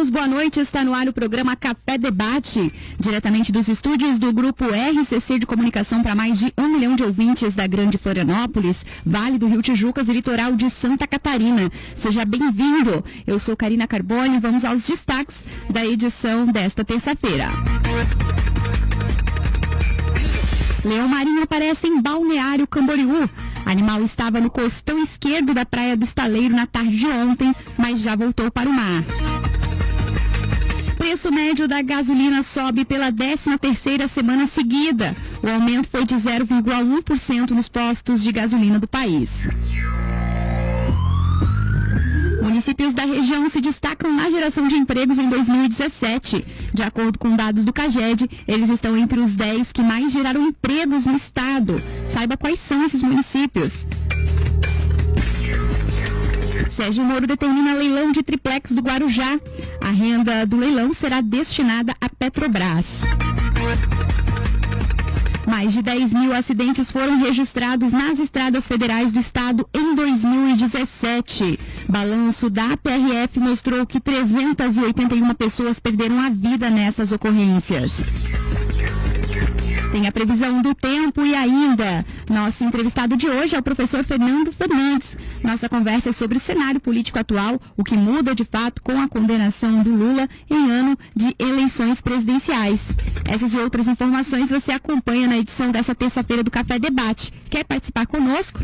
Boa noite, está no ar o programa Café Debate, diretamente dos estúdios do Grupo RCC de Comunicação para mais de 1 milhão de ouvintes da Grande Florianópolis, Vale do Rio Tijucas e Litoral de Santa Catarina. Seja bem-vindo, eu sou Karina Carbone e vamos aos destaques da edição desta terça-feira. Leão marinho aparece em Balneário Camboriú. Animal estava no costão esquerdo da Praia do Estaleiro na tarde de ontem, mas já voltou para o mar. Preço médio da gasolina sobe pela 13ª semana seguida. O aumento foi de 0,1% nos postos de gasolina do país. Municípios da região se destacam na geração de empregos em 2017. De acordo com dados do CAGED, eles estão entre os 10 que mais geraram empregos no estado. Saiba quais são esses municípios. Sérgio Moro determina leilão de triplex do Guarujá. A renda do leilão será destinada à Petrobras. Mais de 10 mil acidentes foram registrados nas estradas federais do estado em 2017. Balanço da PRF mostrou que 381 pessoas perderam a vida nessas ocorrências. Tem a previsão do tempo e ainda, nosso entrevistado de hoje é o professor Fernando Fernandes. Nossa conversa é sobre o cenário político atual, o que muda de fato com a condenação do Lula em ano de eleições presidenciais. Essas e outras informações você acompanha na edição dessa terça-feira do Café Debate. Quer participar conosco?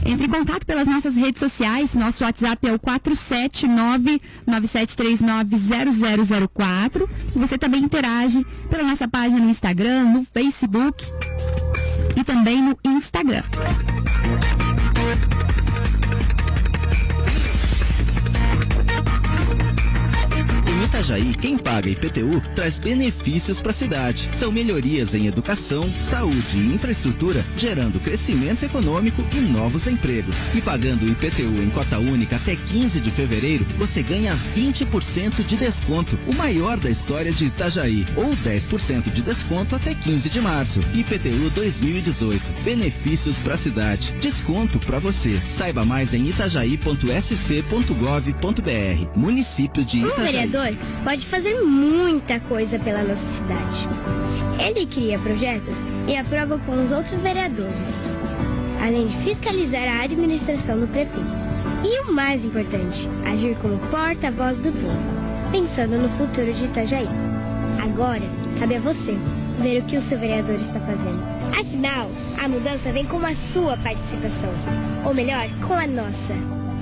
Entre em contato pelas nossas redes sociais. Nosso WhatsApp é o 479-9739-0004. E você também interage pela nossa página no Instagram, no Facebook e também no Instagram. Em Itajaí, quem paga IPTU traz benefícios para a cidade. São melhorias em educação, saúde e infraestrutura, gerando crescimento econômico e novos empregos. E pagando o IPTU em cota única até 15 de fevereiro, você ganha 20% de desconto, o maior da história de Itajaí, ou 10% de desconto até 15 de março. IPTU 2018. Benefícios para a cidade. Desconto para você. Saiba mais em itajaí.sc.gov.br. Município de Itajaí. O vereador pode fazer muita coisa pela nossa cidade. Ele cria projetos e aprova com os outros vereadores, além de fiscalizar a administração do prefeito. E o mais importante, agir como porta-voz do povo, pensando no futuro de Itajaí. Agora, cabe a você ver o que o seu vereador está fazendo. Afinal, a mudança vem com a sua participação. Ou melhor, com a nossa.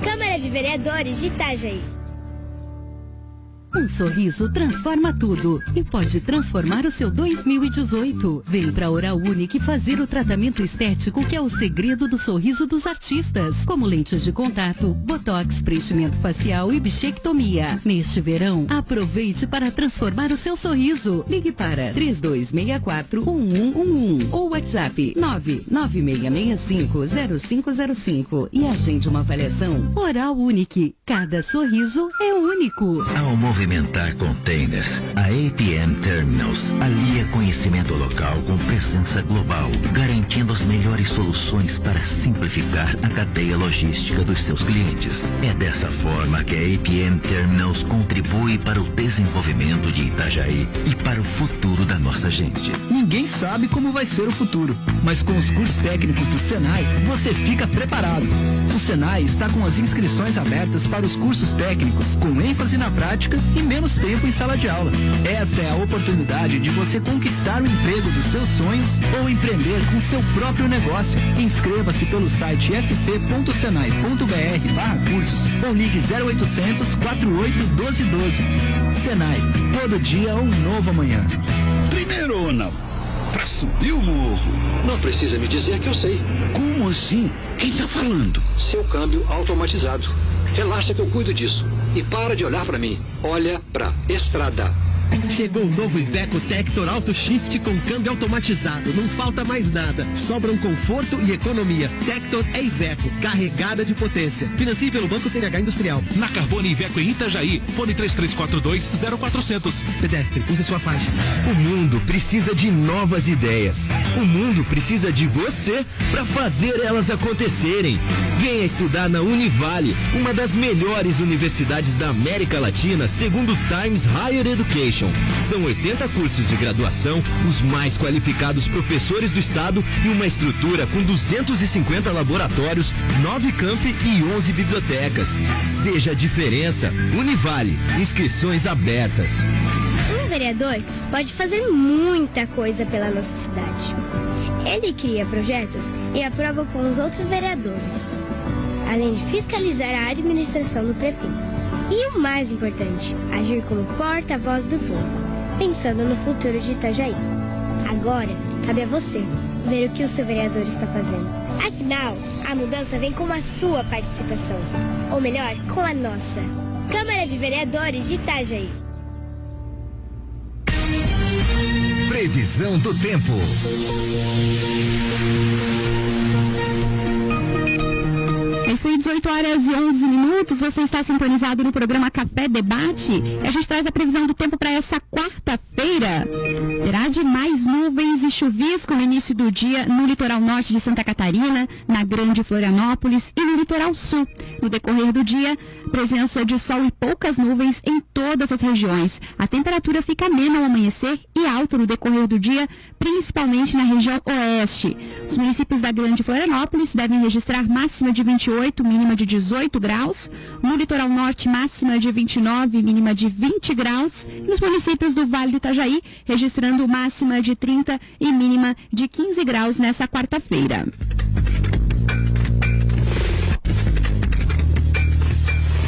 Câmara de Vereadores de Itajaí. Um sorriso transforma tudo e pode transformar o seu 2018. Vem pra Oral Unique fazer o tratamento estético que é o segredo do sorriso dos artistas, como lentes de contato, botox, preenchimento facial e bichectomia. Neste verão, aproveite para transformar o seu sorriso. Ligue para 3264-1111 ou WhatsApp 99665-0505 e agende uma avaliação. Oral Unique. Cada sorriso é único. Ao movimentar containers, a APM Terminals alia conhecimento local com presença global, garantindo as melhores soluções para simplificar a cadeia logística dos seus clientes. É dessa forma que a APM Terminals contribui para o desenvolvimento de Itajaí e para o futuro da nossa gente. Ninguém sabe como vai ser o futuro, mas com os cursos técnicos do Senai, você fica preparado. O Senai está com as inscrições abertas para os cursos técnicos com ênfase na prática e menos tempo em sala de aula. Esta é a oportunidade de você conquistar o emprego dos seus sonhos ou empreender com seu próprio negócio. Inscreva-se pelo site sc.senai.br/cursos ou ligue 0800 48 1212. Senai, todo dia um novo amanhã. Primeiro ou não? Pra subir o morro. Não precisa me dizer que eu sei. Como assim? Quem tá falando? Seu câmbio automatizado. Relaxa que eu cuido disso. E para de olhar pra mim. Olha pra estrada. Chegou o novo Iveco Tector Auto Shift com câmbio automatizado. Não falta mais nada. Sobram conforto e economia. Tector é Iveco, carregada de potência. Financie pelo Banco CNH Industrial. Na Carbone Iveco em Itajaí. Fone 3342-0400. Pedestre, use sua faixa. O mundo precisa de novas ideias. O mundo precisa de você para fazer elas acontecerem. Venha estudar na Univale, uma das melhores universidades da América Latina, segundo o Times Higher Education. São 80 cursos de graduação, os mais qualificados professores do estado e uma estrutura com 250 laboratórios, 9 campi e 11 bibliotecas. Seja a diferença. Univale, inscrições abertas. Um vereador pode fazer muita coisa pela nossa cidade. Ele cria projetos e aprova com os outros vereadores, além de fiscalizar a administração do prefeito. E o mais importante, agir como porta-voz do povo, pensando no futuro de Itajaí. Agora, cabe a você ver o que o seu vereador está fazendo. Afinal, a mudança vem com a sua participação. Ou melhor, com a nossa. Câmara de Vereadores de Itajaí. Previsão do tempo. É isso aí, 18 horas e 11 minutos. Você está sintonizado no programa Café Debate. A gente traz a previsão do tempo para essa quarta-feira. Será de mais nuvens e chuvisco no início do dia no litoral norte de Santa Catarina, na Grande Florianópolis e no litoral sul. No decorrer do dia, presença de sol e poucas nuvens em todas as regiões. A temperatura fica amena ao amanhecer e alta no decorrer do dia, principalmente na região oeste. Os municípios da Grande Florianópolis devem registrar máxima de 28, mínima de 18 graus. No litoral norte, máxima de 29, mínima de 20 graus. E nos municípios do Vale do Itajaí, registrando máxima de 30 e mínima de 15 graus nessa quarta-feira.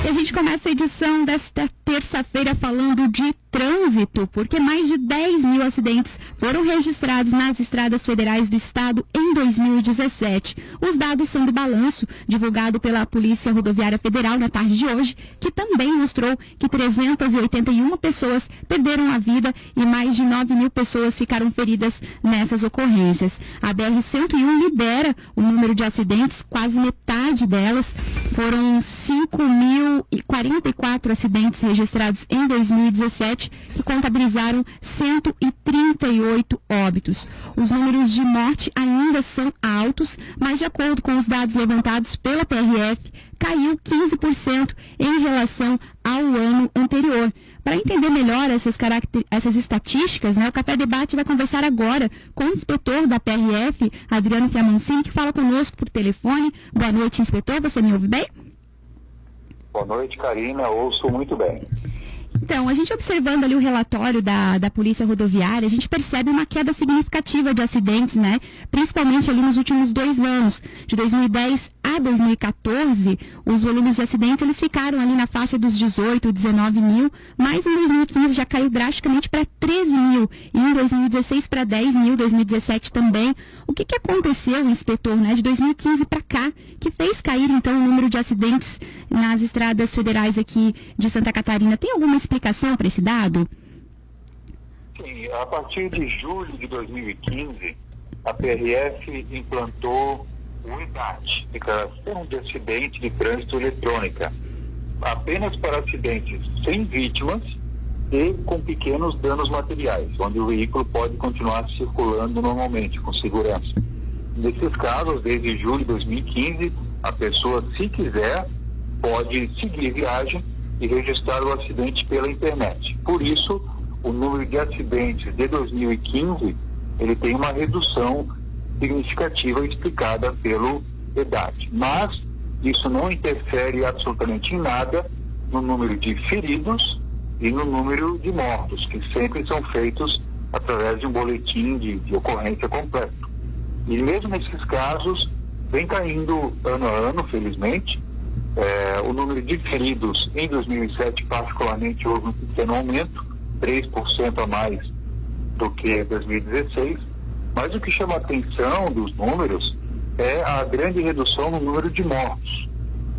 E a gente começa a edição desta terça-feira falando de trânsito, porque mais de 10 mil acidentes foram registrados nas estradas federais do estado em 2017. Os dados são do balanço divulgado pela Polícia Rodoviária Federal na tarde de hoje, que também mostrou que 381 pessoas perderam a vida e mais de 9 mil pessoas ficaram feridas nessas ocorrências. A BR-101 lidera o número de acidentes, quase metade delas. Foram 5.044 acidentes registrados em 2017, que contabilizaram 138 óbitos. Os números de morte ainda são altos, mas de acordo com os dados levantados pela PRF, caiu 15% em relação ao ano anterior. Para entender melhor essas estatísticas, o Café Debate vai conversar agora com o inspetor da PRF, Adriano Fiamoncini, que fala conosco por telefone. Boa noite, inspetor. Você me ouve bem? Boa noite, Karina. Ouço muito bem. Então, a gente observando ali o relatório da Polícia Rodoviária, a gente percebe uma queda significativa de acidentes, principalmente ali nos últimos 2 anos. De 2010 a 2014, os volumes de acidentes eles ficaram ali na faixa dos 18, 19 mil, mas em 2015 já caiu drasticamente para 13 mil, e em 2016 para 10 mil, 2017 também. O que aconteceu, inspetor, de 2015 para cá, que fez cair então o número de acidentes nas estradas federais aqui de Santa Catarina? Tem alguma explicação para esse dado? Sim, a partir de julho de 2015, a PRF implantou o EDAT, Declaração de Acidente de Trânsito Eletrônica, apenas para acidentes sem vítimas e com pequenos danos materiais, onde o veículo pode continuar circulando normalmente, com segurança. Nesses casos, desde julho de 2015, a pessoa, se quiser, pode seguir viagem e registrar o acidente pela internet. Por isso, o número de acidentes de 2015, ele tem uma redução significativa explicada pelo EDAT. Mas isso não interfere absolutamente em nada no número de feridos e no número de mortos, que sempre são feitos através de um boletim de ocorrência completo. E mesmo nesses casos, vem caindo ano a ano, felizmente. O número de feridos em 2007, particularmente, houve um pequeno aumento, 3% a mais do que 2016. Mas o que chama a atenção dos números é a grande redução no número de mortos.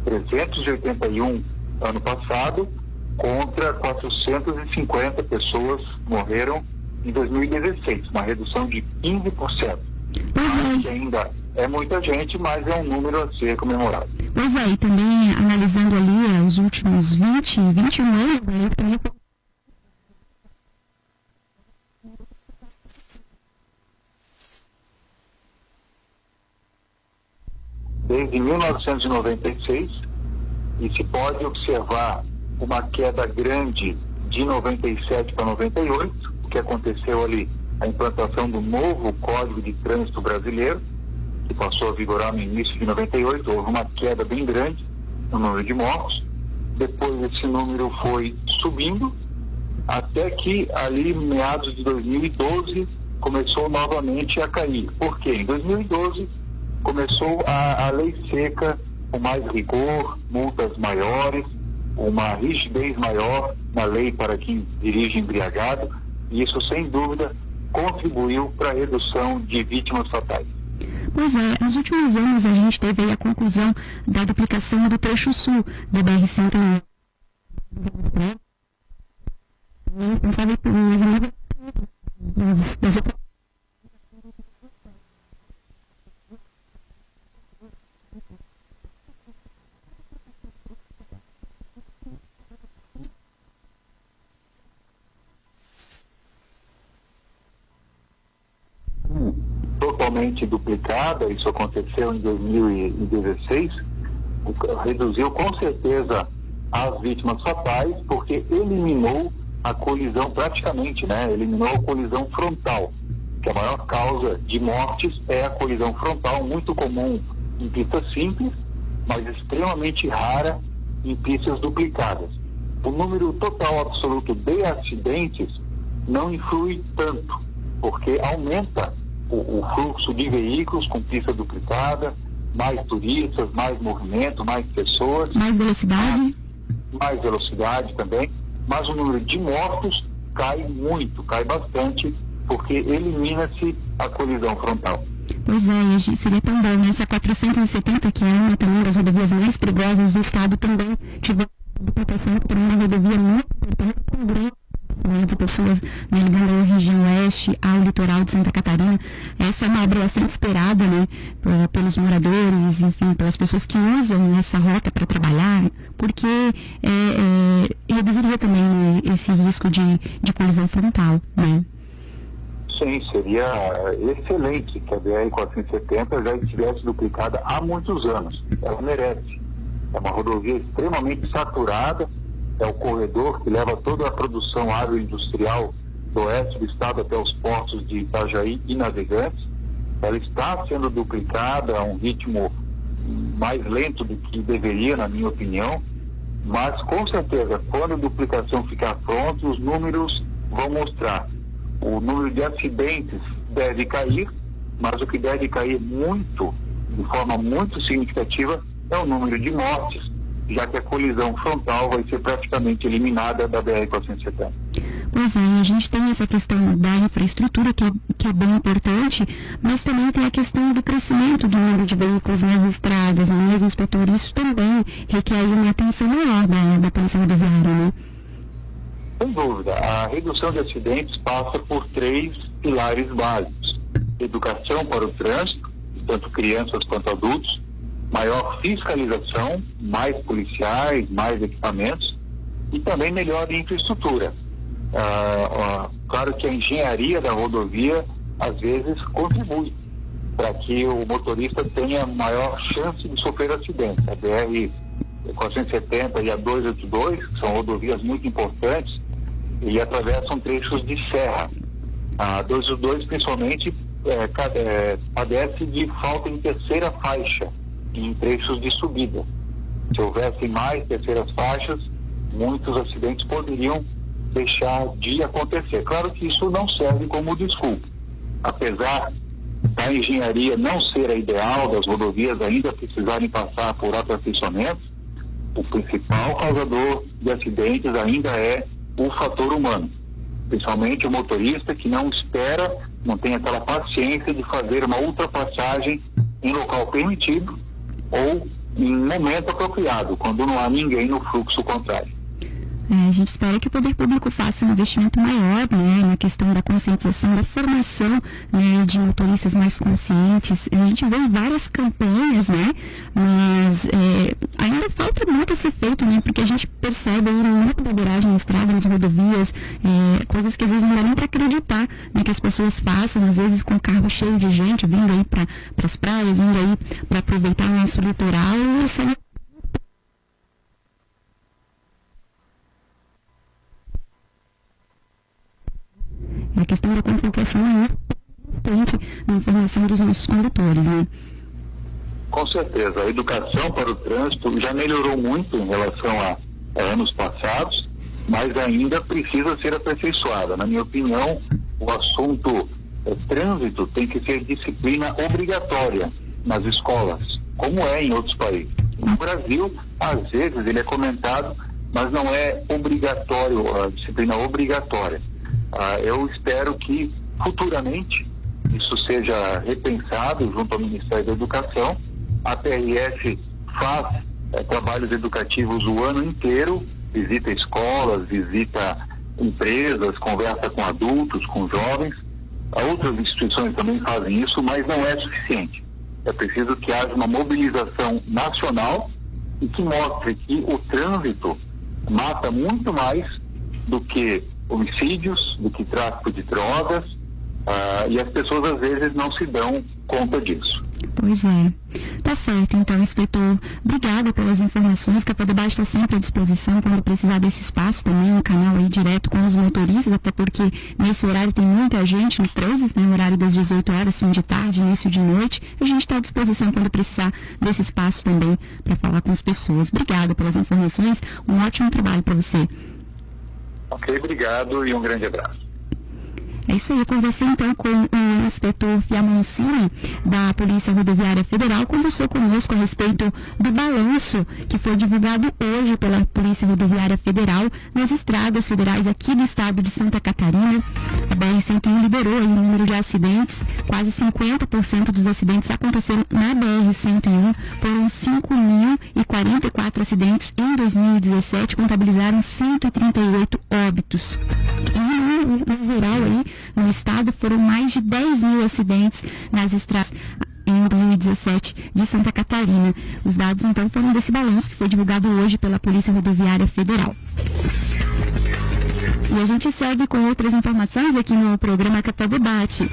381 ano passado, contra 450 pessoas morreram em 2016, uma redução de 15%. Que ainda é muita gente, mas é um número a ser comemorado. Pois é, e também analisando ali os últimos 21 anos, também... Desde 1996, e se pode observar uma queda grande de 97 para 98, o que aconteceu ali, a implantação do novo Código de Trânsito Brasileiro, que passou a vigorar no início de 98, houve uma queda bem grande no número de mortos. Depois esse número foi subindo, até que ali, meados de 2012, começou novamente a cair. Por quê? Em 2012, começou a lei seca, com mais rigor, multas maiores, uma rigidez maior na lei para quem dirige embriagado, e isso, sem dúvida, contribuiu para a redução de vítimas fatais. Pois é, nos últimos anos a gente teve aí a conclusão da duplicação do trecho sul da BR-101. Totalmente duplicada, isso aconteceu em 2016, reduziu com certeza as vítimas fatais, porque eliminou a colisão praticamente, eliminou a colisão frontal, que a maior causa de mortes é a colisão frontal, muito comum em pistas simples, mas extremamente rara em pistas duplicadas. O número total absoluto de acidentes não influi tanto, porque aumenta o fluxo de veículos com pista duplicada, mais turistas, mais movimento, mais pessoas. Mais velocidade? Mais velocidade também, mas o número de mortos cai muito, cai bastante, porque elimina-se a colisão frontal. Pois é, seria tão bom, né? Essa 470, que é uma também das rodovias mais perigosas do estado, também tiver duplicação por uma rodovia muito importante, de pessoas ligando a região oeste ao litoral de Santa Catarina. Essa é uma obra bastante esperada, pelos moradores, enfim, pelas pessoas que usam essa rota para trabalhar, porque reduziria também esse risco de colisão frontal, né? Sim, seria excelente que a BR-470 já estivesse duplicada há muitos anos. Ela merece. É uma rodovia extremamente saturada, é o corredor que leva toda a produção agroindustrial do oeste do estado até os portos de Itajaí e Navegantes. Ela está sendo duplicada a um ritmo mais lento do que deveria, na minha opinião, mas com certeza, quando a duplicação ficar pronta, os números vão mostrar. O número de acidentes deve cair, mas o que deve cair muito, de forma muito significativa, é o número de mortes, já que a colisão frontal vai ser praticamente eliminada da BR-470. Pois é, a gente tem essa questão da infraestrutura, que é bem importante, mas também tem a questão do crescimento do número de veículos nas estradas, mesmo, inspetor, isso também requer uma atenção maior da Polícia Rodoviária, né? Sem dúvida, a redução de acidentes passa por 3 pilares básicos: educação para o trânsito, tanto crianças quanto adultos, maior fiscalização, mais policiais, mais equipamentos e também melhor infraestrutura. Claro que a engenharia da rodovia às vezes contribui para que o motorista tenha maior chance de sofrer acidentes. A BR-470 e a 282 são rodovias muito importantes e atravessam trechos de serra. A 282 principalmente padece de falta em terceira faixa em trechos de subida. Se houvesse mais terceiras faixas, muitos acidentes poderiam deixar de acontecer. Claro que isso não serve como desculpa. Apesar da engenharia não ser a ideal, das rodovias ainda precisarem passar por aperfeiçoamentos, o principal causador de acidentes ainda é o fator humano. Principalmente o motorista que não espera, não tem aquela paciência de fazer uma ultrapassagem em local permitido ou em momento apropriado, quando não há ninguém no fluxo contrário. A gente espera que o poder público faça um investimento maior, né, na questão da conscientização, da formação, né, de motoristas mais conscientes. A gente vê várias campanhas, né, mas ainda falta muito a ser feito, né, porque a gente percebe aí muita bobeiragem na estrada, nas rodovias, coisas que às vezes não dá nem para acreditar, né, que as pessoas façam, às vezes com o carro cheio de gente, vindo aí para as praias, vindo aí para aproveitar o nosso litoral e sair. A questão da comunicação é muito importante na informação dos nossos condutores, né? Com certeza. A educação para o trânsito já melhorou muito em relação a anos passados, mas ainda precisa ser aperfeiçoada. Na minha opinião, o assunto trânsito tem que ser disciplina obrigatória nas escolas, como é em outros países. No Brasil, às vezes, ele é comentado, mas não é obrigatório, a disciplina obrigatória. Eu espero que futuramente isso seja repensado junto ao Ministério da Educação. A PRF faz trabalhos educativos o ano inteiro, visita escolas, visita empresas, conversa com adultos, com jovens. Outras instituições também fazem isso, mas não é suficiente. É preciso que haja uma mobilização nacional e que mostre que o trânsito mata muito mais do que homicídios, do que tráfico de drogas, e as pessoas às vezes não se dão conta disso. Pois é. Tá certo, então, inspetor, obrigada pelas informações, que a FEDEBAT está sempre à disposição quando precisar desse espaço também, um canal aí direto com os motoristas, até porque nesse horário tem muita gente no trânsito, no horário das 18 horas, fim de tarde, início de noite, a gente está à disposição quando precisar desse espaço também para falar com as pessoas. Obrigada pelas informações, um ótimo trabalho para você. Ok, obrigado e um grande abraço. É isso aí, eu conversei então com o inspetor Fiamoncini, da Polícia Rodoviária Federal, conversou conosco a respeito do balanço que foi divulgado hoje pela Polícia Rodoviária Federal nas estradas federais aqui do estado de Santa Catarina. A BR-101 liderou aí o número de acidentes, quase 50% dos acidentes aconteceram na BR-101, foram 5.044 acidentes em 2017, contabilizaram 138 óbitos. E no geral aí, no estado, foram mais de 10 mil acidentes nas estradas em 2017 de Santa Catarina. Os dados, então, foram desse balanço que foi divulgado hoje pela Polícia Rodoviária Federal. E a gente segue com outras informações aqui no programa Café Debate.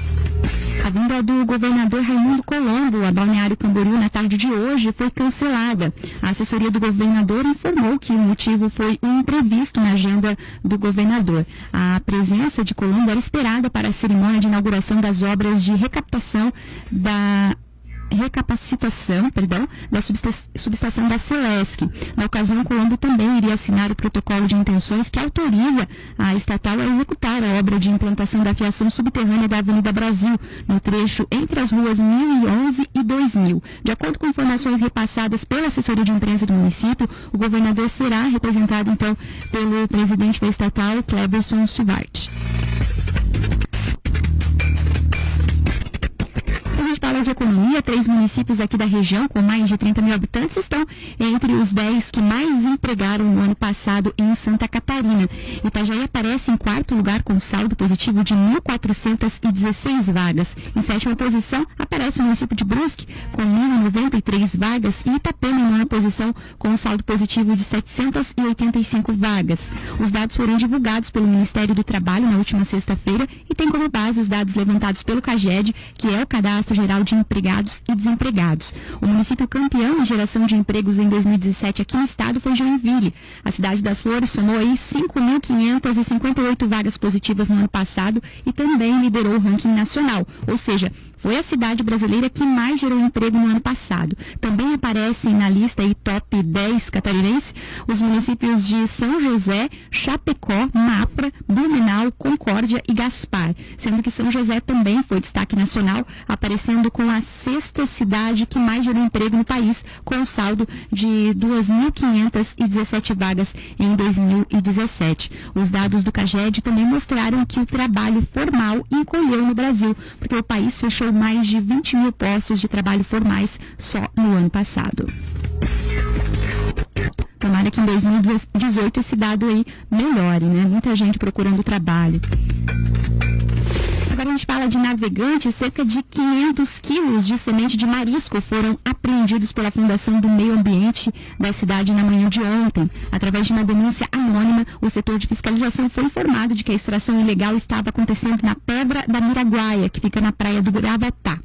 A vinda do governador Raimundo Colombo a Balneário Camboriú na tarde de hoje foi cancelada. A assessoria do governador informou que o motivo foi um imprevisto na agenda do governador. A presença de Colombo era esperada para a cerimônia de inauguração das obras de recapacitação da subestação da Celesc. Na ocasião, Colombo também iria assinar o protocolo de intenções que autoriza a estatal a executar a obra de implantação da fiação subterrânea da Avenida Brasil, no trecho entre as ruas 1011 e 2000. De acordo com informações repassadas pela assessoria de imprensa do município, o governador será representado, então, pelo presidente da estatal, Cleberson Silvart. A gente fala de economia, 3 municípios aqui da região com mais de 30 mil habitantes estão entre os 10 que mais empregaram no ano passado em Santa Catarina. Itajaí aparece em 4º lugar com saldo positivo de 1.416 vagas. Em 7ª posição aparece o município de Brusque com 1.093 vagas e Itapema em 9ª posição com um saldo positivo de 785 vagas. Os dados foram divulgados pelo Ministério do Trabalho na última sexta-feira e tem como base os dados levantados pelo CAGED, que é o Cadastro Geral de Empregados e Desempregados. O município campeão em geração de empregos em 2017 aqui no estado foi Joinville. A cidade das Flores somou aí 5.558 vagas positivas no ano passado e também liderou o ranking nacional, ou seja, foi a cidade brasileira que mais gerou emprego no ano passado. Também aparecem na lista aí top 10 catarinense os municípios de São José, Chapecó, Mafra, Blumenau, Concórdia e Gaspar, sendo que São José também foi destaque nacional, aparecendo com a 6ª cidade que mais gerou emprego no país, com um saldo de 2.517 vagas em 2017. Os dados do CAGED também mostraram que o trabalho formal encolheu no Brasil, porque o país fechou mais de 20 mil postos de trabalho formais só no ano passado. Tomara que em 2018 esse dado aí melhore, né? Muita gente procurando trabalho. Agora a gente fala de Navegantes. Cerca de 500 quilos de semente de marisco foram apreendidos pela Fundação do Meio Ambiente da cidade na manhã de ontem. Através de uma denúncia anônima, o setor de fiscalização foi informado de que a extração ilegal estava acontecendo na Pedra da Miraguaia, que fica na praia do Gravatá.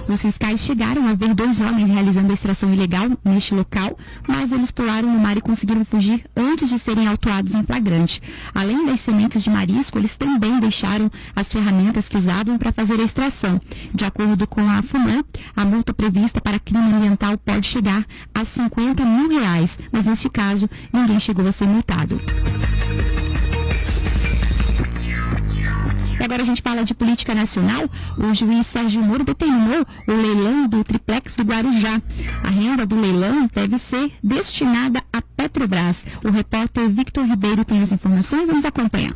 Os fiscais chegaram a ver 2 homens realizando a extração ilegal neste local, mas eles pularam no mar e conseguiram fugir antes de serem autuados em flagrante. Além das sementes de marisco, eles também deixaram as ferramentas que usavam para fazer a extração. De acordo com a FUNAM, a multa prevista para crime ambiental pode chegar a R$50 mil, mas neste caso ninguém chegou a ser multado. E agora a gente fala de política nacional. O juiz Sérgio Moro determinou o leilão do triplex do Guarujá. A renda do leilão deve ser destinada à Petrobras. O repórter Victor Ribeiro tem as informações, vamos acompanhar.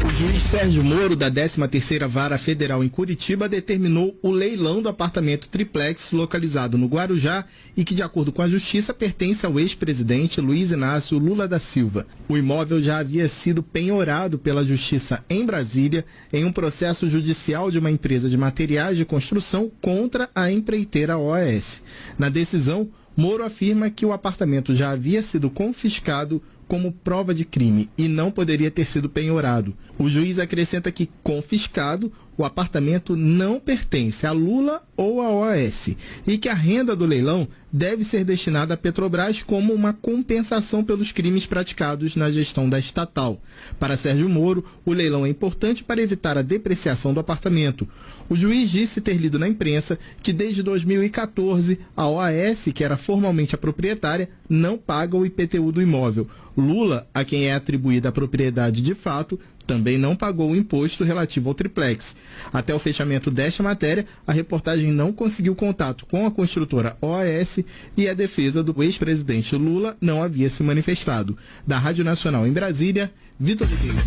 O juiz Sérgio Moro, da 13ª Vara Federal em Curitiba, determinou o leilão do apartamento triplex localizado no Guarujá e que, de acordo com a Justiça, pertence ao ex-presidente Luiz Inácio Lula da Silva. O imóvel já havia sido penhorado pela Justiça em Brasília em um processo judicial de uma empresa de materiais de construção contra a empreiteira OAS. Na decisão, Moro afirma que o apartamento já havia sido confiscado como prova de crime e não poderia ter sido penhorado. O juiz acrescenta que, confiscado, o apartamento não pertence a Lula ou a OAS e que a renda do leilão deve ser destinada à Petrobras como uma compensação pelos crimes praticados na gestão da estatal. Para Sérgio Moro, o leilão é importante para evitar a depreciação do apartamento. O juiz disse ter lido na imprensa que desde 2014 a OAS, que era formalmente a proprietária, não paga o IPTU do imóvel. Lula, a quem é atribuída a propriedade de fato, também não pagou o imposto relativo ao triplex. Até o fechamento desta matéria, a reportagem não conseguiu contato com a construtora OAS e a defesa do ex-presidente Lula não havia se manifestado. Da Rádio Nacional em Brasília, Vitor Ribeiro.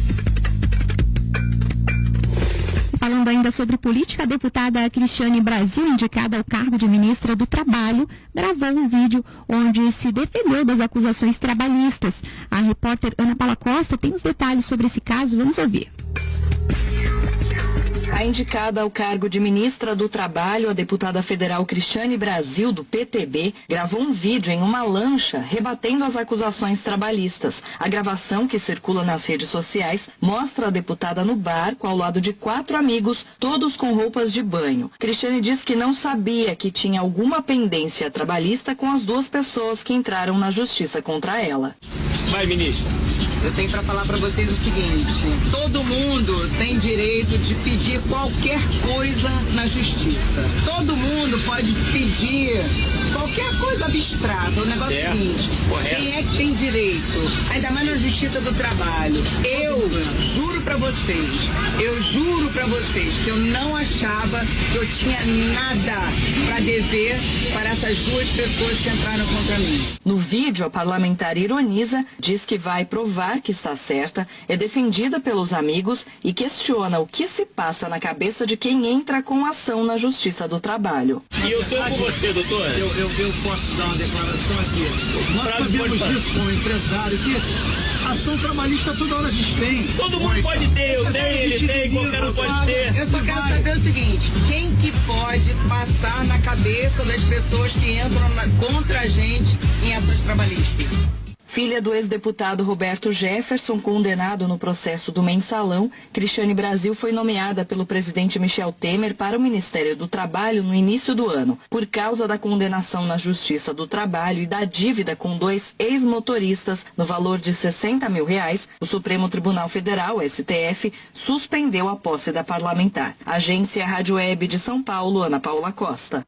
Falando ainda sobre política, a deputada Cristiane Brasil, indicada ao cargo de ministra do Trabalho, gravou um vídeo onde se defendeu das acusações trabalhistas. A repórter Ana Paula Costa tem os detalhes sobre esse caso, vamos ouvir. A indicada ao cargo de ministra do Trabalho, a deputada federal Cristiane Brasil, do PTB, gravou um vídeo em uma lancha rebatendo as acusações trabalhistas. A gravação, que circula nas redes sociais, mostra a deputada no barco ao lado de 4 amigos, todos com roupas de banho. Cristiane diz que não sabia que tinha alguma pendência trabalhista com as 2 pessoas que entraram na justiça contra ela. Vai, ministro. Eu tenho para falar para vocês o seguinte: todo mundo tem direito de pedir qualquer coisa na justiça. Todo mundo pode pedir qualquer coisa abstrata. O negócio é o seguinte: quem é que tem direito? Ainda mais na justiça do trabalho. Eu juro para vocês que eu não achava que eu tinha nada para dever para essas 2 pessoas que entraram contra mim. No vídeo, a parlamentar ironiza, diz que vai provar que está certa, é defendida pelos amigos e questiona o que se passa na cabeça de quem entra com ação na Justiça do Trabalho. E eu estou com você, doutor. Eu posso dar uma declaração aqui. Nós sabemos disso como empresário, que ação trabalhista toda hora a gente tem. Todo mundo pode ter, eu tenho, ele tem, qualquer um pode ter. Eu só quero saber o seguinte: quem que pode passar na cabeça das pessoas que entram contra a gente em ações trabalhistas? Filha do ex-deputado Roberto Jefferson, condenado no processo do Mensalão, Cristiane Brasil foi nomeada pelo presidente Michel Temer para o Ministério do Trabalho no início do ano. Por causa da condenação na Justiça do Trabalho e da dívida com 2 ex-motoristas no valor de R$60 mil, o Supremo Tribunal Federal, STF, suspendeu a posse da parlamentar. Agência Rádio Web de São Paulo, Ana Paula Costa.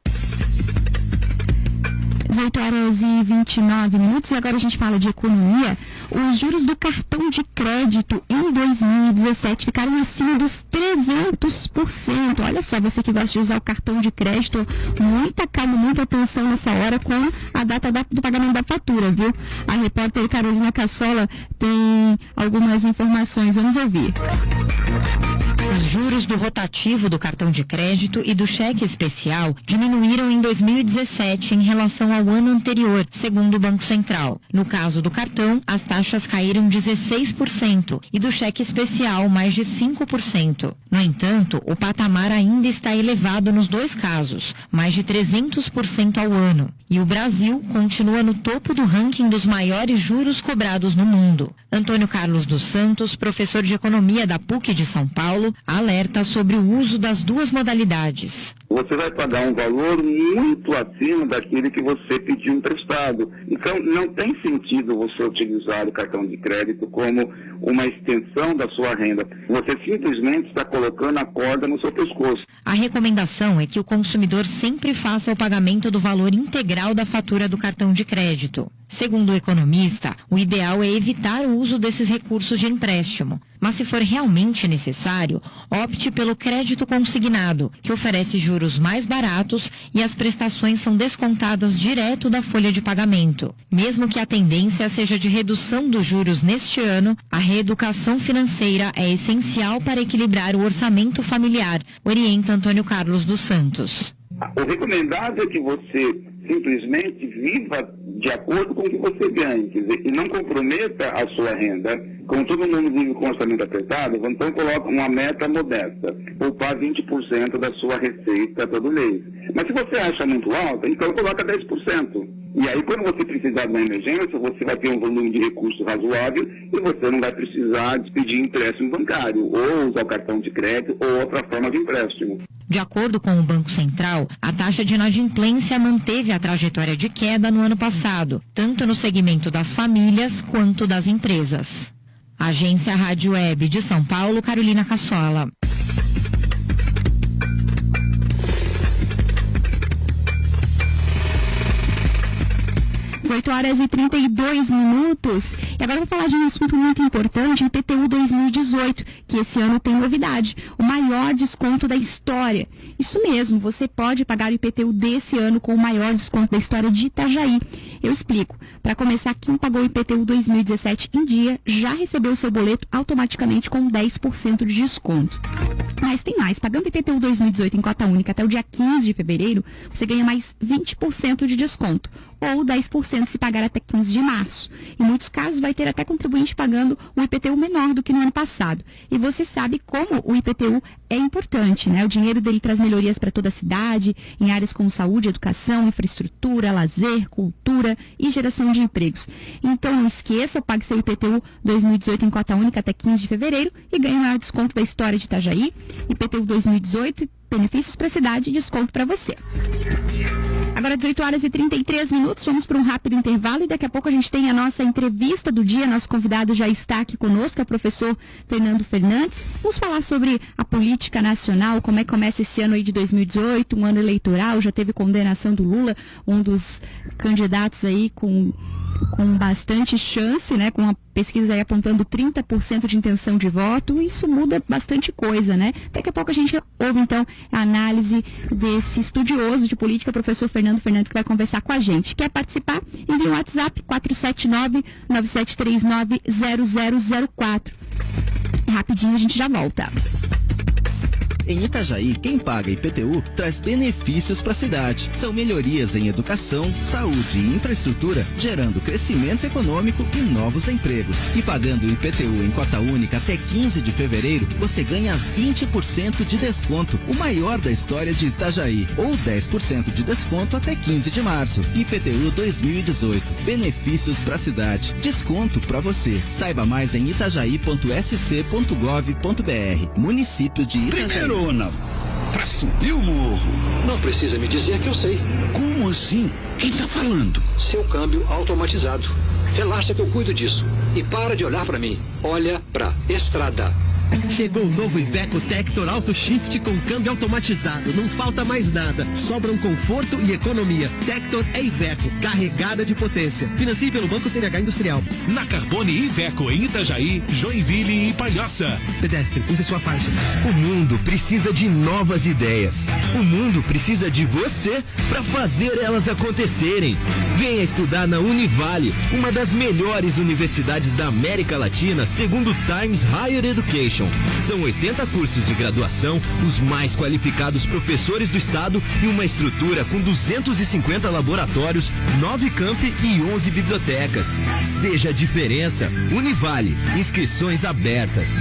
18h29. Agora a gente fala de economia. Os juros do cartão de crédito em 2017 ficaram acima dos 300%. Olha só, você que gosta de usar o cartão de crédito, muita calma, muita atenção nessa hora com a data do pagamento da fatura, viu? A repórter Carolina Cassola tem algumas informações. Vamos ouvir. Os juros do rotativo do cartão de crédito e do cheque especial diminuíram em 2017 em relação ao ano anterior, segundo o Banco Central. No caso do cartão, as taxas caíram 16% e do cheque especial mais de 5%. No entanto, o patamar ainda está elevado nos dois casos, mais de 300% ao ano. E o Brasil continua no topo do ranking dos maiores juros cobrados no mundo. Antônio Carlos dos Santos, professor de economia da PUC de São Paulo, alerta sobre o uso das duas modalidades. Você vai pagar um valor muito acima daquele que você pediu emprestado. Então, não tem sentido você utilizar o cartão de crédito como uma extensão da sua renda. Você simplesmente está colocando a corda no seu pescoço. A recomendação é que o consumidor sempre faça o pagamento do valor integral da fatura do cartão de crédito. Segundo o economista, o ideal é evitar o uso desses recursos de empréstimo. Mas se for realmente necessário, opte pelo crédito consignado, que oferece juros mais baratos e as prestações são descontadas direto da folha de pagamento. Mesmo que a tendência seja de redução dos juros neste ano, a reeducação financeira é essencial para equilibrar o orçamento familiar, orienta Antônio Carlos dos Santos. O recomendado é que você simplesmente viva de acordo com o que você ganha, quer dizer, e não comprometa a sua renda. Como todo mundo vive com orçamento apertado, então coloca uma meta modesta, poupar 20% da sua receita todo mês. Mas se você acha muito alta, então coloca 10%. E aí, quando você precisar de uma emergência, você vai ter um volume de recursos razoável e você não vai precisar de pedir empréstimo bancário, ou usar o cartão de crédito, ou outra forma de empréstimo. De acordo com o Banco Central, a taxa de inadimplência manteve a trajetória de queda no ano passado, tanto no segmento das famílias quanto das empresas. Agência Rádio Web de São Paulo, Carolina Cassola. 18h32. E agora eu vou falar de um assunto muito importante, o IPTU 2018, que esse ano tem novidade, o maior desconto da história. Isso mesmo, você pode pagar o IPTU desse ano com o maior desconto da história de Itajaí. Eu explico. Para começar, quem pagou o IPTU 2017 em dia já recebeu o seu boleto automaticamente com 10% de desconto. Mas tem mais. Pagando o IPTU 2018 em cota única até o dia 15 de fevereiro, você ganha mais 20% de desconto, ou 10% se pagar até 15 de março. Em muitos casos, vai ter até contribuinte pagando um IPTU menor do que no ano passado. E você sabe como o IPTU é importante, né? O dinheiro dele traz melhorias para toda a cidade, em áreas como saúde, educação, infraestrutura, lazer, cultura e geração de empregos. Então, não esqueça, pague seu IPTU 2018 em cota única até 15 de fevereiro e ganhe o maior desconto da história de Itajaí. IPTU 2018, benefícios para a cidade e desconto para você. Agora 18h33, vamos para um rápido intervalo e daqui a pouco a gente tem a nossa entrevista do dia. Nosso convidado já está aqui conosco, é o professor Fernando Fernandes. Vamos falar sobre a política nacional, como é que começa esse ano aí de 2018, um ano eleitoral, já teve condenação do Lula, um dos candidatos aí com bastante chance, né, com uma pesquisa aí apontando 30% de intenção de voto. Isso muda bastante coisa, né? Daqui a pouco a gente ouve, então, a análise desse estudioso de política, professor Fernando Fernandes, que vai conversar com a gente. Quer participar? Envie um WhatsApp 479-9739-0004. Rapidinho a gente já volta. Em Itajaí, quem paga IPTU traz benefícios para a cidade. São melhorias em educação, saúde e infraestrutura, gerando crescimento econômico e novos empregos. E pagando o IPTU em cota única até 15 de fevereiro, você ganha 20% de desconto, o maior da história de Itajaí, ou 10% de desconto até 15 de março. IPTU 2018. Benefícios para a cidade. Desconto para você. Saiba mais em itajaí.sc.gov.br. Município de Itajaí. Primeirona, pra subir o morro. Não precisa me dizer que eu sei. Como assim? Quem tá falando? Seu câmbio automatizado. Relaxa que eu cuido disso. E para de olhar para mim. Olha pra estrada. Chegou o novo Iveco Tector Auto Shift com câmbio automatizado. Não falta mais nada. Sobram conforto e economia. Tector é Iveco, carregada de potência. Financie pelo Banco CNH Industrial. Na Carbone Iveco em Itajaí, Joinville e Palhoça. Pedestre, use sua faixa. O mundo precisa de novas ideias. O mundo precisa de você para fazer elas acontecerem. Venha estudar na Univale, uma das melhores universidades da América Latina, segundo Times Higher Education. São 80 cursos de graduação, os mais qualificados professores do estado e uma estrutura com 250 laboratórios, 9 campi e 11 bibliotecas. Seja a diferença. Univale, inscrições abertas.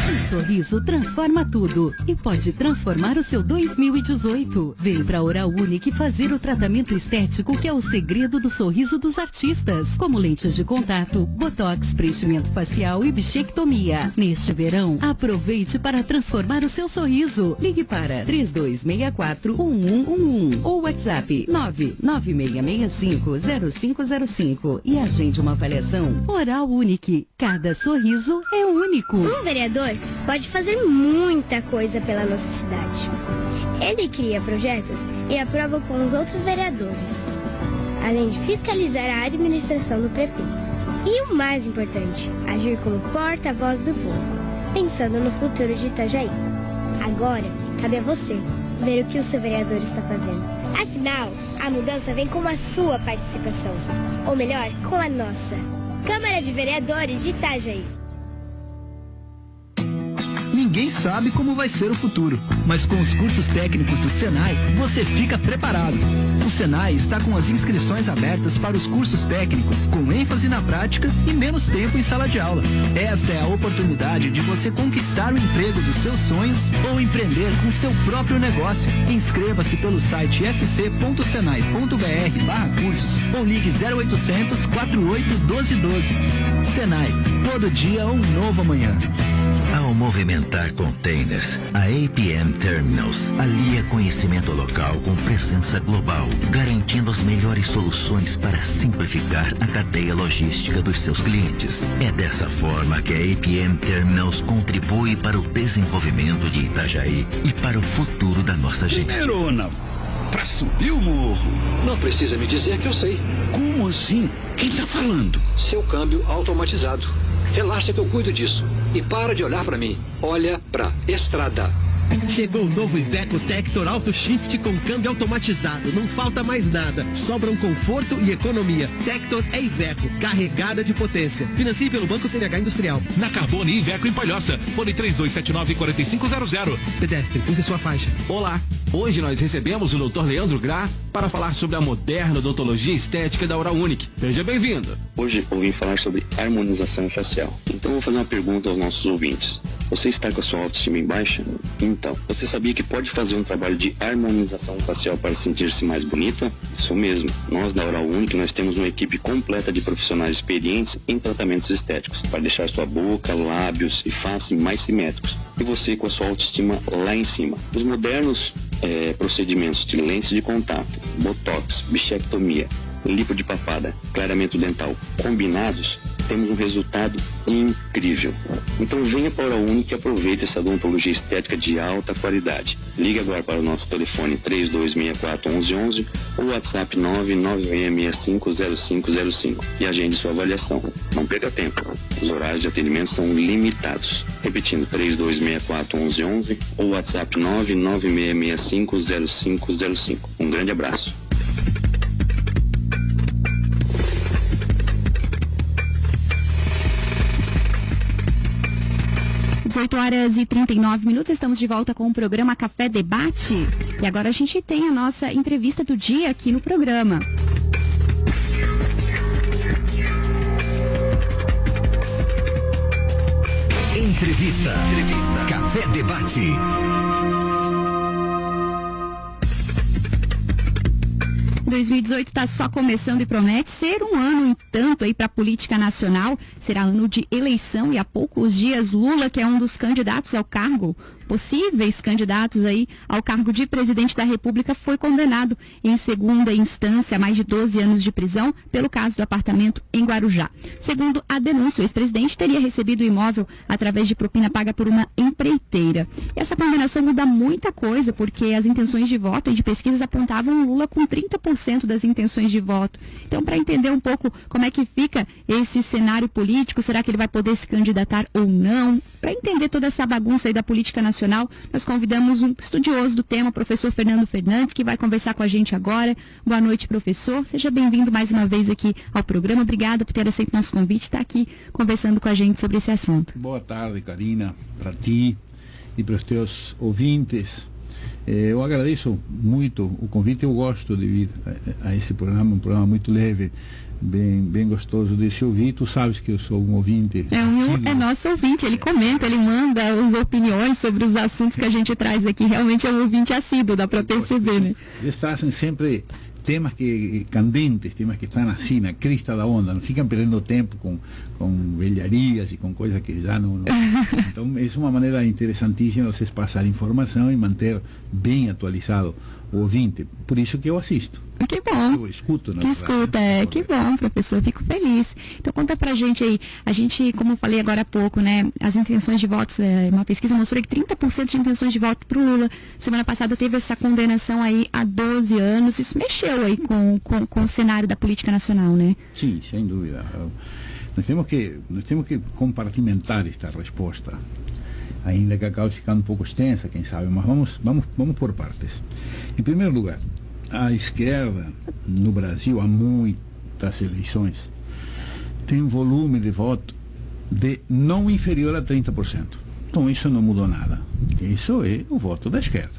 Um sorriso transforma tudo e pode transformar o seu 2018. Vem pra Oral Unique fazer o tratamento estético que é o segredo do sorriso dos artistas, como lentes de contato, botox, preenchimento facial e bichectomia. Neste verão, aproveite para transformar o seu sorriso. Ligue para 3264-1111 ou WhatsApp 99665-0505 e agende uma avaliação. Oral Unique. Cada sorriso é único. Um vereador pode fazer muita coisa pela nossa cidade. Ele cria projetos e aprova com os outros vereadores, além de fiscalizar a administração do prefeito. E o mais importante, agir como porta-voz do povo, pensando no futuro de Itajaí. Agora, cabe a você ver o que o seu vereador está fazendo. Afinal, a mudança vem com a sua participação. Ou melhor, com a nossa. Câmara de Vereadores de Itajaí. Ninguém sabe como vai ser o futuro, mas com os cursos técnicos do Senai, você fica preparado. O Senai está com as inscrições abertas para os cursos técnicos, com ênfase na prática e menos tempo em sala de aula. Esta é a oportunidade de você conquistar o emprego dos seus sonhos ou empreender com seu próprio negócio. Inscreva-se pelo site sc.senai.br/cursos ou ligue 0800 48 1212. Senai, todo dia um novo amanhã. Ao movimentar containers, a APM Terminals alia conhecimento local com presença global, garantindo as melhores soluções para simplificar a cadeia logística dos seus clientes. É dessa forma que a APM Terminals contribui para o desenvolvimento de Itajaí e para o futuro da nossa gente. Primeirona, pra subir o morro. Não precisa me dizer que eu sei. Como assim? Quem tá falando? Seu câmbio automatizado. Relaxa que eu cuido disso. E para de olhar para mim. Olha pra estrada. Chegou o novo Iveco Tector Auto Shift com câmbio automatizado. Não falta mais nada. Sobram conforto e economia. Tector é Iveco, carregada de potência. Financie pelo Banco CNH Industrial. Na Carbone Iveco em Palhoça. Fone 3279-4500. Pedestre, use sua faixa. Olá. Hoje nós recebemos o Dr. Leandro Gra para falar sobre a moderna odontologia estética da Oral Unique. Seja bem-vindo. Hoje eu vim falar sobre harmonização facial. Então eu vou fazer uma pergunta aos nossos ouvintes. Você está com a sua autoestima em baixa? Então, você sabia que pode fazer um trabalho de harmonização facial para sentir-se mais bonita? Isso mesmo. Nós da Oral Unique, nós temos uma equipe completa de profissionais experientes em tratamentos estéticos, para deixar sua boca, lábios e face mais simétricos. E você com a sua autoestima lá em cima. Os modernos procedimentos de lentes de contato, botox, bichectomia, lipo de papada, clareamento dental combinados, temos um resultado incrível. Então venha para a Oral Unique e aproveite essa odontologia estética de alta qualidade. Ligue agora para o nosso telefone 3264-1111 ou WhatsApp 996650505 e agende sua avaliação. Não perca tempo. Os horários de atendimento são limitados. Repetindo, 3264-1111 ou WhatsApp 996650505. Um grande abraço. 18 horas e 39 minutos, estamos de volta com o programa Café Debate. E agora a gente tem a nossa entrevista do dia aqui no programa. Entrevista. Café Debate. Em 2018 está só começando e promete ser um ano, entanto, aí para a política nacional. Será ano de eleição e há poucos dias Lula, que é um dos candidatos ao cargo, possíveis candidatos aí ao cargo de presidente da República, foi condenado em segunda instância a mais de 12 anos de prisão pelo caso do apartamento em Guarujá. Segundo a denúncia, o ex-presidente teria recebido o imóvel através de propina paga por uma empreiteira. Essa condenação muda muita coisa, porque as intenções de voto e de pesquisas apontavam Lula com 30% das intenções de voto. Então, para entender um pouco como é que fica esse cenário político, será que ele vai poder se candidatar ou não? Para entender toda essa bagunça aí da política nacional, nós convidamos um estudioso do tema, o professor Fernando Fernandes, que vai conversar com a gente agora. Boa noite, professor. Seja bem-vindo mais uma vez aqui ao programa. Obrigada por ter aceito nosso convite e estar aqui conversando com a gente sobre esse assunto. Boa tarde, Karina, para ti e para os teus ouvintes. Eu agradeço muito o convite. Eu gosto de vir a esse programa, um programa muito leve, bem gostoso de se ouvir. Tu sabes que eu sou um ouvinte. É nosso ouvinte, ele comenta, ele manda as opiniões sobre os assuntos que a gente traz aqui. Realmente é um ouvinte assíduo, dá para perceber, né? Eles trazem sempre temas candentes, temas que estão assim, na crista da onda, não ficam perdendo tempo com velharias e com coisas que já não... Então, é uma maneira interessantíssima vocês passarem informação e manter bem atualizado o ouvinte. Por isso que eu assisto. Que bom. Eu escuto, né? Que escuta, que bom, professor, fico feliz. Então conta pra gente aí, a gente, como eu falei agora há pouco, né, as intenções de votos, uma pesquisa mostrou que 30% de intenções de voto pro Lula. Semana passada teve essa condenação aí há 12 anos, isso mexeu aí com o cenário da política nacional, né? Sim, sem dúvida. Nós temos que compartimentar esta resposta, ainda que acabe ficando um pouco extensa, quem sabe, mas vamos por partes. Em primeiro lugar, a esquerda no Brasil, há muitas eleições, tem um volume de voto de não inferior a 30%. Então isso não mudou nada. Isso é o voto da esquerda.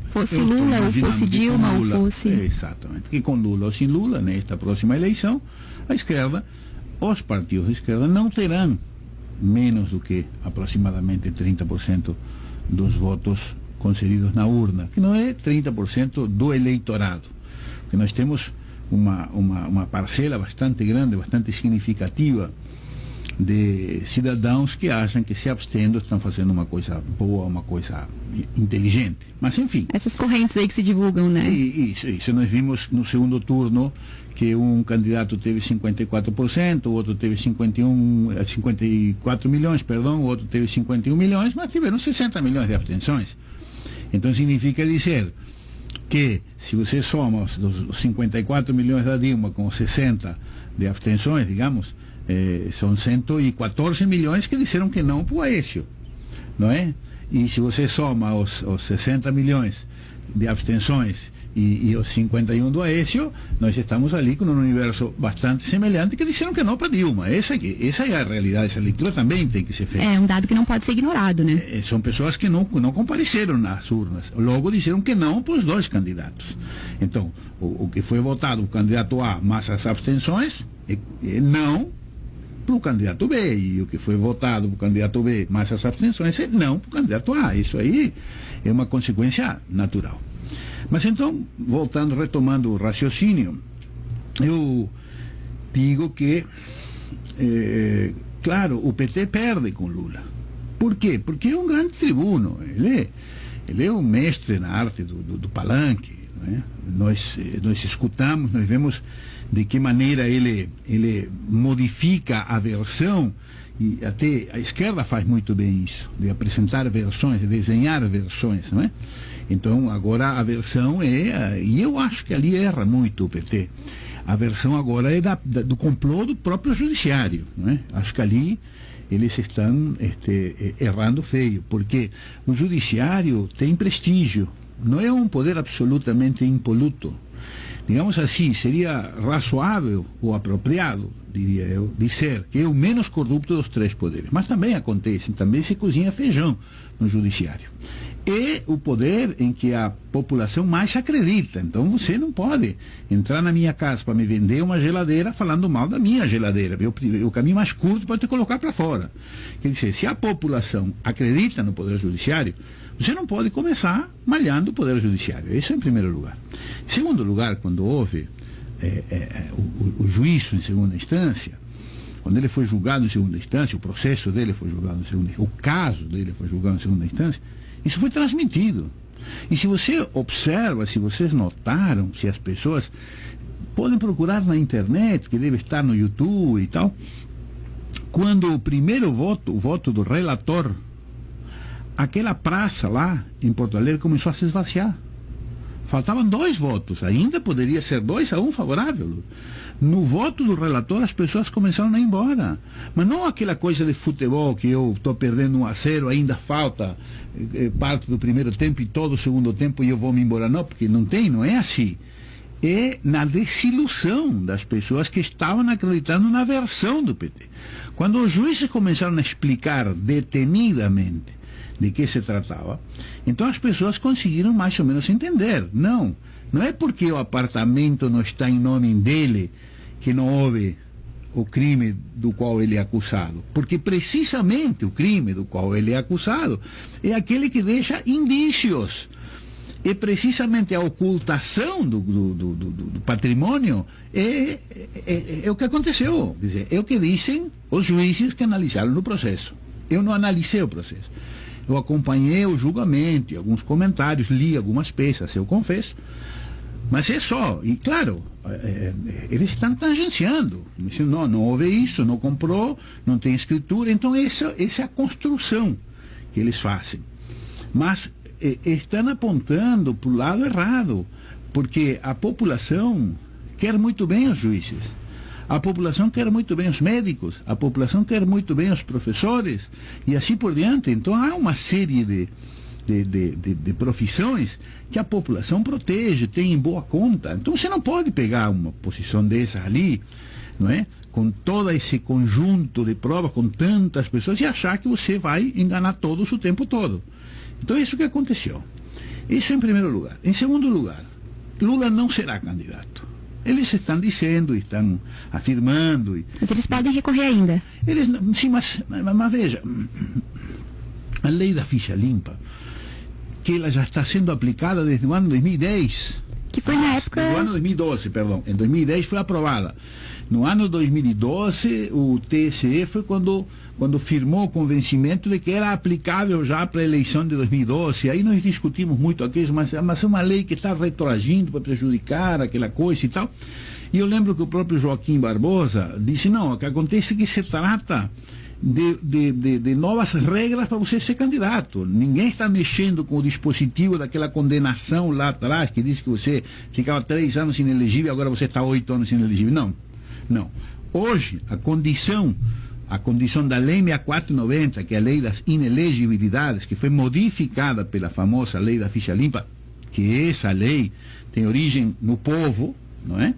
Fosse Lula, ou fosse Dilma, ou fosse... Exatamente. E com Lula ou sem Lula, nesta próxima eleição, a esquerda, os partidos de esquerda não terão menos do que aproximadamente 30% dos votos concedidos na urna, que não é 30% do eleitorado, porque nós temos uma parcela bastante grande, bastante significativa de cidadãos que acham que se abstendo estão fazendo uma coisa boa, uma coisa inteligente. Mas enfim. Essas correntes aí que se divulgam, né? Isso. Nós vimos no segundo turno que um candidato teve 54%, o outro teve 54 milhões, o outro teve 51 milhões, mas tiveram 60 milhões de abstenções. Então significa dizer que se você soma os 54 milhões da Dilma com os 60 de abstenções, digamos, são 114 milhões que disseram que não para o Aécio, não é? E se você soma os 60 milhões de abstenções e os 51 do Aécio, nós estamos ali com um universo bastante semelhante que disseram que não para Dilma. Essa é a realidade, essa leitura também tem que ser feita. É um dado que não pode ser ignorado, né? São pessoas que não compareceram nas urnas, logo disseram que não para os dois candidatos. Então, o que foi votado, o candidato A, mais as abstenções, é não para o candidato B, e o que foi votado para o candidato B, mais as abstenções, é não para o candidato A. Isso aí é uma consequência natural. Mas então, retomando o raciocínio, eu digo que, claro, o PT perde com Lula. Por quê? Porque é um grande tribuno, ele é um mestre na arte do palanque, né? Nós escutamos, nós vemos de que maneira ele modifica a versão, e até a esquerda faz muito bem isso, de apresentar versões, de desenhar versões, não é? Então agora a versão e eu acho que ali erra muito o PT, a versão agora é do complô do próprio judiciário, não é? Acho que ali eles estão errando feio, porque o judiciário tem prestígio, não é um poder absolutamente impoluto. digamos assim, seria razoável ou apropriado, diria eu, dizer que é o menos corrupto dos três poderes. Mas também acontece, também se cozinha feijão no judiciário. É o poder em que a população mais acredita. Então você não pode entrar na minha casa para me vender uma geladeira falando mal da minha geladeira. O caminho mais curto pode te colocar para fora. Quer dizer, se a população acredita no poder judiciário, você não pode começar malhando o poder judiciário. Isso em primeiro lugar. Em segundo lugar, quando houve o juízo em segunda instância, quando ele foi julgado em segunda instância, o processo dele foi julgado em segunda instância, o caso dele foi julgado em segunda instância, isso foi transmitido. E se você observa, se vocês notaram, se as pessoas podem procurar na internet, que deve estar no YouTube e tal, quando o primeiro voto, o voto do relator, aquela praça lá em Porto Alegre começou a se esvaziar. Faltavam 2 votos, ainda poderia ser 2-1 favorável. No voto do relator as pessoas começaram a ir embora. Mas não aquela coisa de futebol que eu estou perdendo 1-0, ainda falta parte do primeiro tempo e todo o segundo tempo e eu vou me embora. Não, porque não é assim. É na desilusão das pessoas que estavam acreditando na versão do PT. Quando os juízes começaram a explicar detenidamente de que se tratava, então as pessoas conseguiram mais ou menos entender. Não é porque o apartamento não está em nome dele que não houve o crime do qual ele é acusado, porque precisamente o crime do qual ele é acusado é aquele que deixa indícios, e precisamente a ocultação do patrimônio é o que aconteceu. Quer dizer, é o que dizem os juízes que analisaram o processo. Eu não analisei o processo. Eu acompanhei o julgamento, alguns comentários, li algumas peças, eu confesso. Mas é só, e claro, eles estão tangenciando. Não houve isso, não comprou, não tem escritura. Então essa é a construção que eles fazem. Mas estão apontando para o lado errado, porque a população quer muito bem os juízes. A população quer muito bem os médicos, a população quer muito bem os professores, e assim por diante. Então há uma série de profissões que a população protege, tem em boa conta. Então você não pode pegar uma posição dessa ali, não é? Com todo esse conjunto de provas, com tantas pessoas, e achar que você vai enganar todos o tempo todo. Então isso que aconteceu. Isso em primeiro lugar. Em segundo lugar, Lula não será candidato. Eles estão dizendo, estão afirmando. Mas eles podem recorrer ainda. Sim, mas veja, a lei da ficha limpa, que ela já está sendo aplicada desde o ano 2010. Que foi na época... No ano 2012, perdão. Em 2010 foi aprovada. No ano 2012, o TSE foi quando firmou o convencimento de que era aplicável já para a eleição de 2012. Aí nós discutimos muito aquilo, mas é uma lei que está retroagindo para prejudicar aquela coisa e tal. E eu lembro que o próprio Joaquim Barbosa disse, não, o que acontece é que se trata de novas regras para você ser candidato. Ninguém está mexendo com o dispositivo daquela condenação lá atrás, que disse que você ficava 3 anos inelegível, agora você está 8 anos inelegível. Não. Hoje, a condição da Lei 6490, que é a Lei das Inelegibilidades, que foi modificada pela famosa Lei da Ficha Limpa, que essa lei tem origem no povo, não é?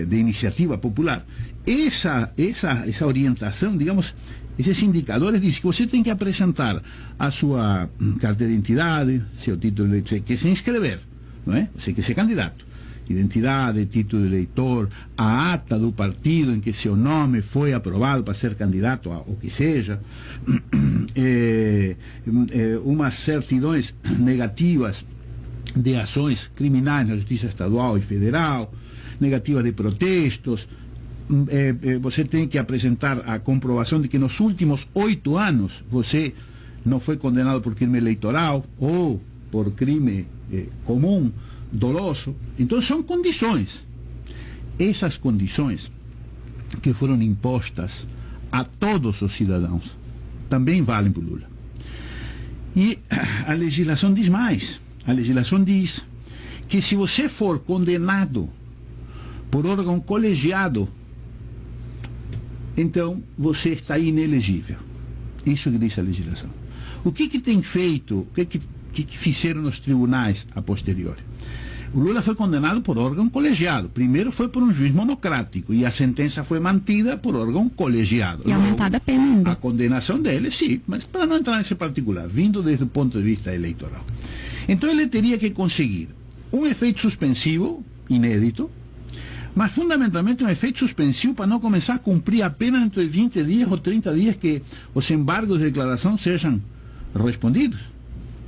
De iniciativa popular. Essa orientação, digamos, esses indicadores dizem que você tem que apresentar a sua carteira de identidade, seu título de eleitor, que se inscrever, não é? Você quer ser candidato. Identidade, título de eleitor, a ata do partido em que seu nome foi aprovado para ser candidato a o que seja, umas certidões negativas de ações criminais na Justiça Estadual e Federal, negativas de protestos. Você tem que apresentar a comprovação de que nos últimos 8 anos você não foi condenado por crime eleitoral ou por crime comum, doloso. Então são condições. Essas condições que foram impostas a todos os cidadãos também valem para o Lula. E a legislação diz mais. A legislação diz que se você for condenado por órgão colegiado, então você está inelegível. Isso que diz a legislação. O que tem feito, o que fizeram nos tribunais a posteriori? O Lula foi condenado por órgão colegiado. Primeiro foi por um juiz monocrático e a sentença foi mantida por órgão colegiado. E aumentada a pena ainda. A condenação dele, sim, mas para não entrar nesse particular, vindo desde o ponto de vista eleitoral. Então ele teria que conseguir um efeito suspensivo inédito, mas fundamentalmente um efeito suspensivo para não começar a cumprir apenas dentro de 20 dias ou 30 dias que os embargos de declaração sejam respondidos,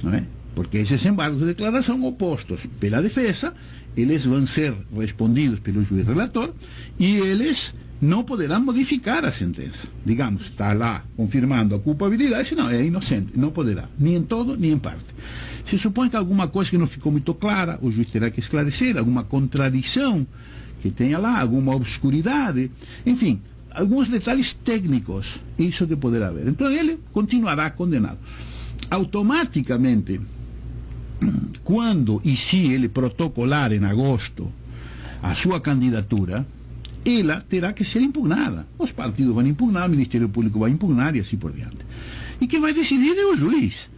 não é? Porque esses embargos de declaração opostos pela defesa, eles vão ser respondidos pelo juiz relator e eles não poderão modificar a sentença. Digamos, está lá confirmando a culpabilidade, não, é inocente, não poderá, nem em todo, nem em parte. Se supõe que alguma coisa que não ficou muito clara, o juiz terá que esclarecer, alguma contradição que tenha lá, alguma obscuridade, enfim, alguns detalhes técnicos, isso que poderá haver. Então ele continuará condenado. Automaticamente, quando e se ele protocolar em agosto a sua candidatura, ela terá que ser impugnada. Os partidos vão impugnar, o Ministério Público vai impugnar e assim por diante. E quem vai decidir é o juiz.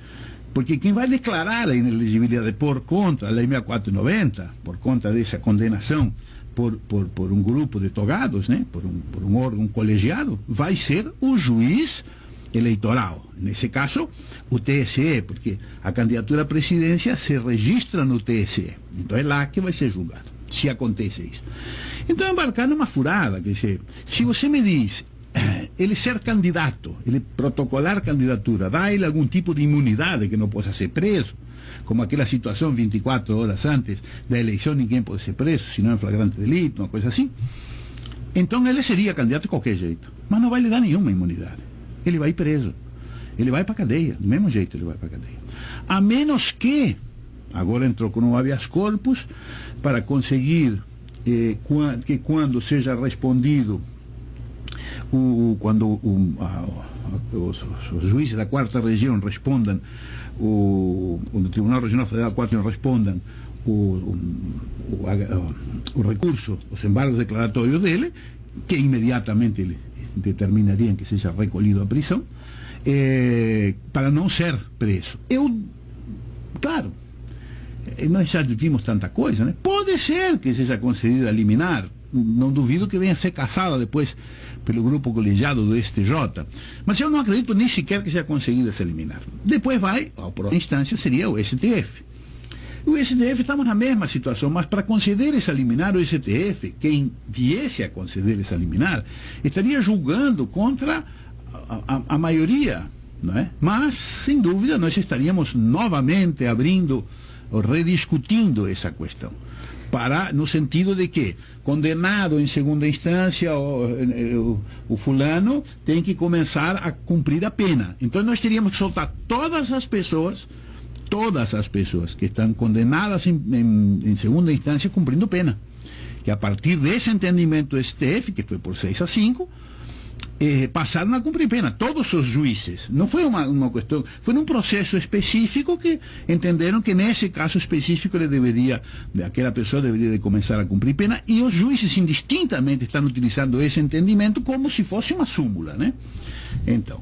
Porque quem vai declarar a inelegibilidade por conta da Lei 6490, por conta dessa condenação por um grupo de togados, né, por um órgão colegiado, vai ser o juiz eleitoral. Nesse caso, o TSE, porque a candidatura à presidência se registra no TSE. Então é lá que vai ser julgado, se acontece isso. Então embarcar numa furada, quer dizer, se você me diz, ele ser candidato, ele protocolar candidatura, dá ele algum tipo de imunidade que não possa ser preso, como aquela situação 24 horas antes da eleição, ninguém pode ser preso, senão é flagrante delito, uma coisa assim. Então ele seria candidato de qualquer jeito, mas não vai lhe dar nenhuma imunidade. Ele vai preso, ele vai para a cadeia, do mesmo jeito ele vai para a cadeia. A menos que, agora entrou com um habeas corpus, para conseguir que quando seja respondido, quando os juízes da 4ª região respondam, o Tribunal Regional Federal 4 respondam o recurso, os embargos declaratórios dele, que imediatamente ele determinariam que seja recolhido à prisão, para não ser preso. Claro, nós já vimos tanta coisa, né? Pode ser que seja concedida a liminar, não duvido que venha a ser cassada depois pelo grupo colegiado do STJ, mas eu não acredito nem sequer que seja conseguida essa liminar. Depois vai, a próxima instância seria o STF. O STF estamos na mesma situação, mas para conceder essa liminar, o STF, quem viesse a conceder essa liminar, estaria julgando contra a maioria, não é? Mas, sem dúvida, nós estaríamos novamente abrindo ou rediscutindo essa questão. No sentido de que, condenado em segunda instância, o fulano tem que começar a cumprir a pena. Então nós teríamos que soltar todas as pessoas que estão condenadas em segunda instância cumprindo pena. Que a partir desse entendimento do STF, que foi por 6-5, passaram a cumprir pena, todos os juízes. Não foi uma questão, foi num processo específico que entenderam que nesse caso específico aquela pessoa deveria de começar a cumprir pena, e os juízes indistintamente estão utilizando esse entendimento como se fosse uma súmula, né? Então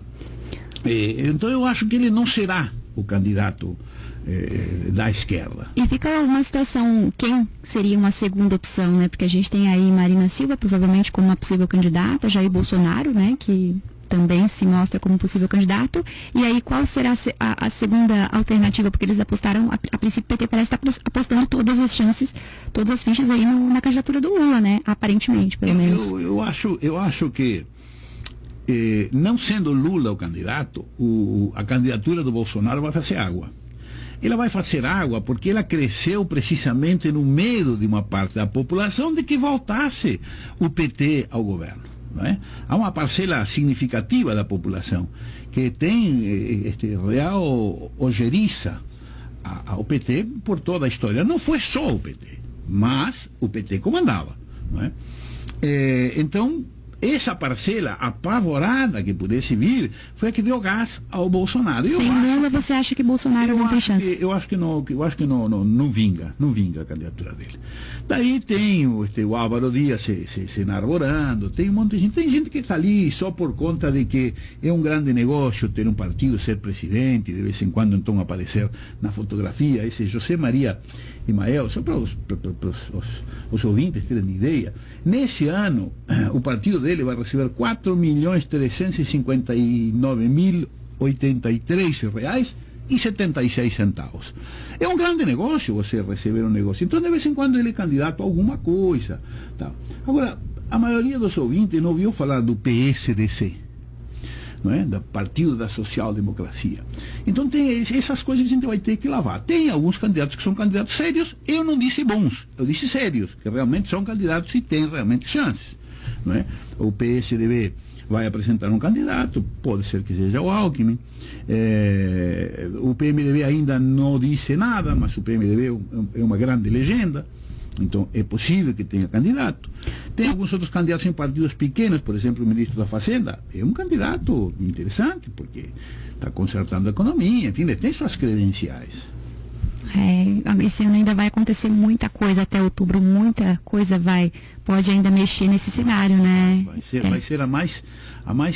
eu acho que ele não será o candidato da esquerda. E fica uma situação, quem seria uma segunda opção, né? Porque a gente tem aí Marina Silva, provavelmente como uma possível candidata, Jair Bolsonaro, né? Que também se mostra como possível candidato. E aí qual será a segunda alternativa? Porque eles apostaram, a princípio o PT parece estar apostando todas as chances, todas as fichas aí na candidatura do Lula, né? Aparentemente, pelo menos. Eu acho que não sendo Lula o candidato, a candidatura do Bolsonaro vai fazer água. Ela vai fazer água porque ela cresceu precisamente no medo de uma parte da população de que voltasse o PT ao governo. Não é? Há uma parcela significativa da população que tem real ojeriza ao PT por toda a história. Não foi só o PT, mas o PT comandava. Não é? Então, essa parcela apavorada que pudesse vir foi a que deu gás ao Bolsonaro. Sem Lula, você acha que Bolsonaro não tem chance? Eu acho que não vinga a candidatura dele. Daí tem o Álvaro Dias se enarborando, tem um monte de gente, tem gente que está ali só por conta de que é um grande negócio ter um partido, ser presidente, de vez em quando então aparecer na fotografia, esse José Maria Imael, só para os ouvintes terem ideia, nesse ano o partido dele vai receber R$4.359.083,76. É um grande negócio você receber um negócio. Então, de vez em quando, ele é candidato a alguma coisa. Tá. Agora, a maioria dos ouvintes não ouviu falar do PSDC, não é? Do Partido da Social Democracia. Então, tem essas coisas que a gente vai ter que lavar. Tem alguns candidatos que são candidatos sérios, eu não disse bons, eu disse sérios, que realmente são candidatos e têm realmente chances. Não é? O PSDB vai apresentar um candidato, pode ser que seja o Alckmin. O PMDB ainda não disse nada, mas o PMDB é uma grande legenda, então é possível que tenha candidato. Tem alguns outros candidatos em partidos pequenos, por exemplo, o ministro da Fazenda é um candidato interessante, porque está consertando a economia, enfim, ele tem suas credenciais. Esse ano ainda vai acontecer muita coisa até outubro, muita coisa pode ainda mexer nesse cenário, né? Vai ser a mais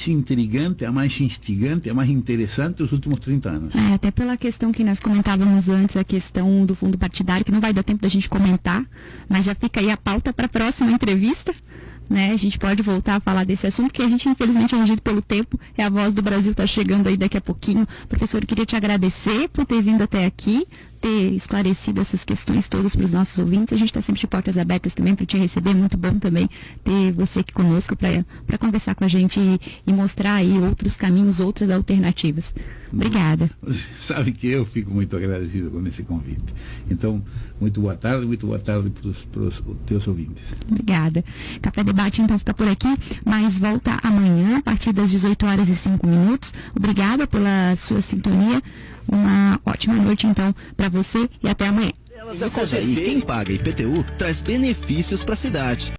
intrigante, a mais instigante, a mais interessante dos últimos 30 anos. Até pela questão que nós comentávamos antes, a questão do fundo partidário, que não vai dar tempo da gente comentar, mas já fica aí a pauta para a próxima entrevista. Né? A gente pode voltar a falar desse assunto, que a gente, infelizmente, é regido pelo tempo. A Voz do Brasil está chegando aí daqui a pouquinho. Professor, eu queria te agradecer por ter vindo até aqui, ter esclarecido essas questões todas para os nossos ouvintes. A gente está sempre de portas abertas também para te receber. Muito bom também ter você aqui conosco para conversar com a gente e mostrar aí outros caminhos, outras alternativas. Obrigada. Sabe que eu fico muito agradecido com esse convite. Então, muito boa tarde para os teus ouvintes. Obrigada. Café Debate, então, fica por aqui, mas volta amanhã, a partir das 18h05. Obrigada pela sua sintonia. Uma ótima noite, então, para você e até amanhã. Quem paga IPTU traz benefícios para a cidade.